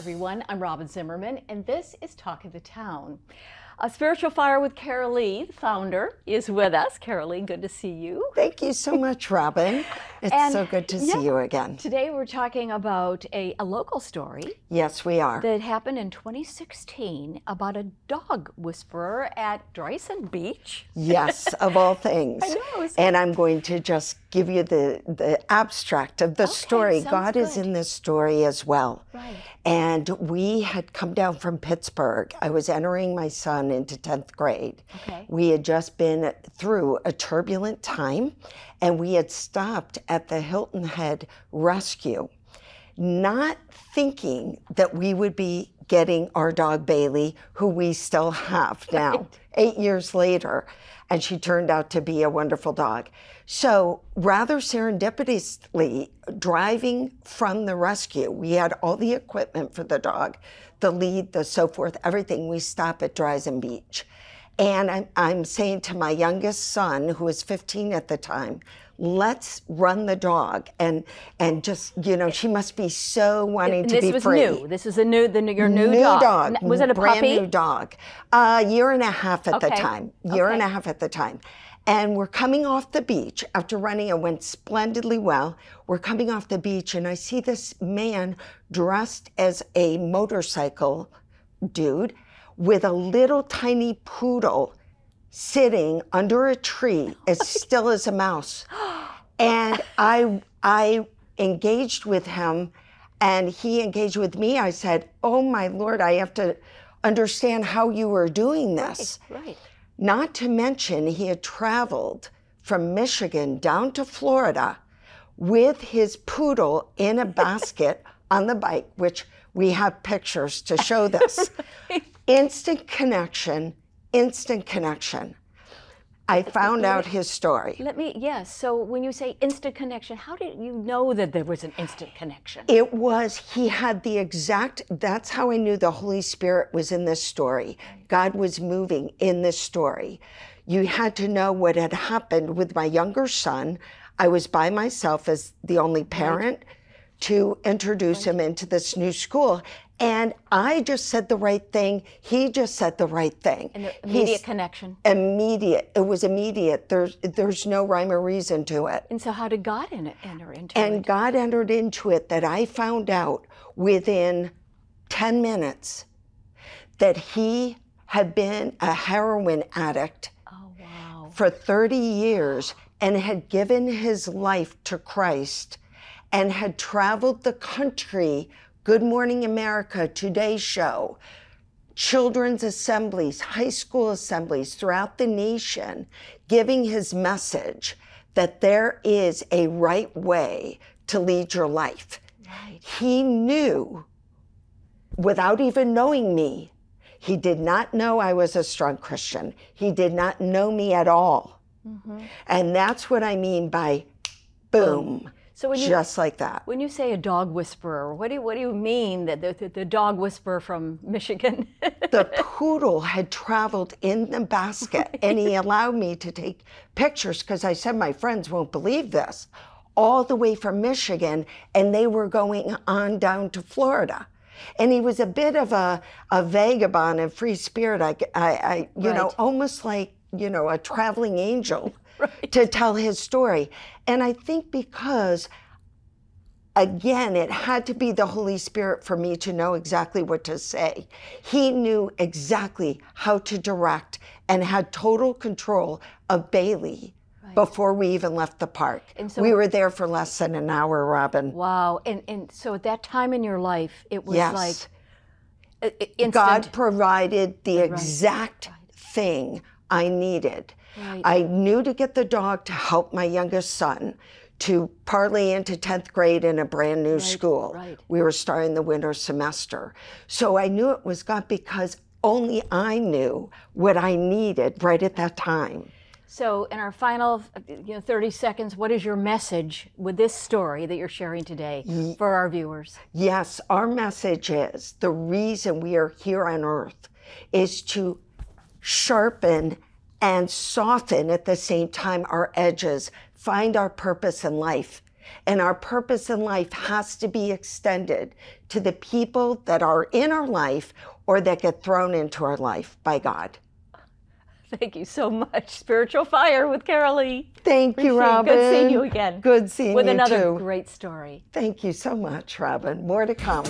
everyone. I'm Robyn Zimmerman, and this is Talk of the Town. Spiritual Fire with Carolee, the founder, is with us. Carolee, good to see you. Thank you so much, Robyn. It's so good to see you again. Today we're talking about a local story. Yes, we are. That happened in 2016 about a dog whisperer at Driessen Beach. Yes, of all things. I know. And I'm going to just give you the abstract of the story. God is in this story as well. Right. And we had come down from Pittsburgh. I was entering my son into 10th grade. Okay. We had just been through a turbulent time, and we had stopped at the Hilton Head rescue, not thinking that we would be getting our dog Bailey, who we still have now, 8 years later, and she turned out to be a wonderful dog. So rather serendipitously, driving from the rescue, we had all the equipment for the dog, the lead, the so forth, everything. We stop at Driessen Beach. And I'm saying to my youngest son, who was 15 at the time, let's run the dog. And just, you know, she must be so wanting to be free. This was new. This is your new dog. Was it a brand puppy? New dog. A year and a half at the time. Year and a half at the time. And we're coming off the beach after running. It went splendidly well. We're coming off the beach, and I see this man dressed as a motorcycle dude with a little tiny poodle sitting under a tree as still as a mouse. And I engaged with him, and he engaged with me. I said, oh my Lord, I have to understand how you were doing this. Right. Not to mention, he had traveled from Michigan down to Florida with his poodle in a basket on the bike, which we have pictures to show this. Instant connection, instant connection. I found out his story. So when you say instant connection, how did you know that there was an instant connection? It was, he had the exact, that's how I knew the Holy Spirit was in this story. God was moving in this story. You had to know what had happened with my younger son. I was by myself as the only parent to introduce him into this new school. And I just said the right thing. He just said the right thing. And the immediate connection. Immediate. It was immediate. There's no rhyme or reason to it. And so how did God enter into it? And God entered into it that I found out within 10 minutes that he had been a heroin addict for 30 years and had given his life to Christ and had traveled the country, Good Morning America, Today Show, children's assemblies, high school assemblies throughout the nation, giving his message that there is a right way to lead your life. Right. He knew, without even knowing me, he did not know I was a strong Christian. He did not know me at all. Mm-hmm. And that's what I mean by boom. So just like that. When you say a dog whisperer, what do you mean that the dog whisperer from Michigan? The poodle had traveled in the basket, and he allowed me to take pictures because I said my friends won't believe this, all the way from Michigan, and they were going on down to Florida. And he was a bit of a vagabond and free spirit, you know, almost like, you know, a traveling angel. Right. To tell his story. And I think because, again, it had to be the Holy Spirit for me to know exactly what to say. He knew exactly how to direct and had total control of Bailey before we even left the park. And so we were there for less than an hour, Robyn. Wow. And so at that time in your life, it was like instant. God provided the exact thing I needed. Right. I knew to get the dog to help my youngest son to parlay into 10th grade in a brand new school. Right. We were starting the winter semester. So I knew it was God because only I knew what I needed right at that time. So in our final 30 seconds, what is your message with this story that you're sharing today for our viewers? Yes, our message is the reason we are here on earth is to sharpen and soften at the same time our edges, find our purpose in life, And our purpose in life has to be extended to the people that are in our life or that get thrown into our life by God. Thank you so much. Spiritual Fire with Carolee. Thank you, Robyn. Good seeing you again. Good seeing you too. With another great story. Thank you so much, Robyn. More to come.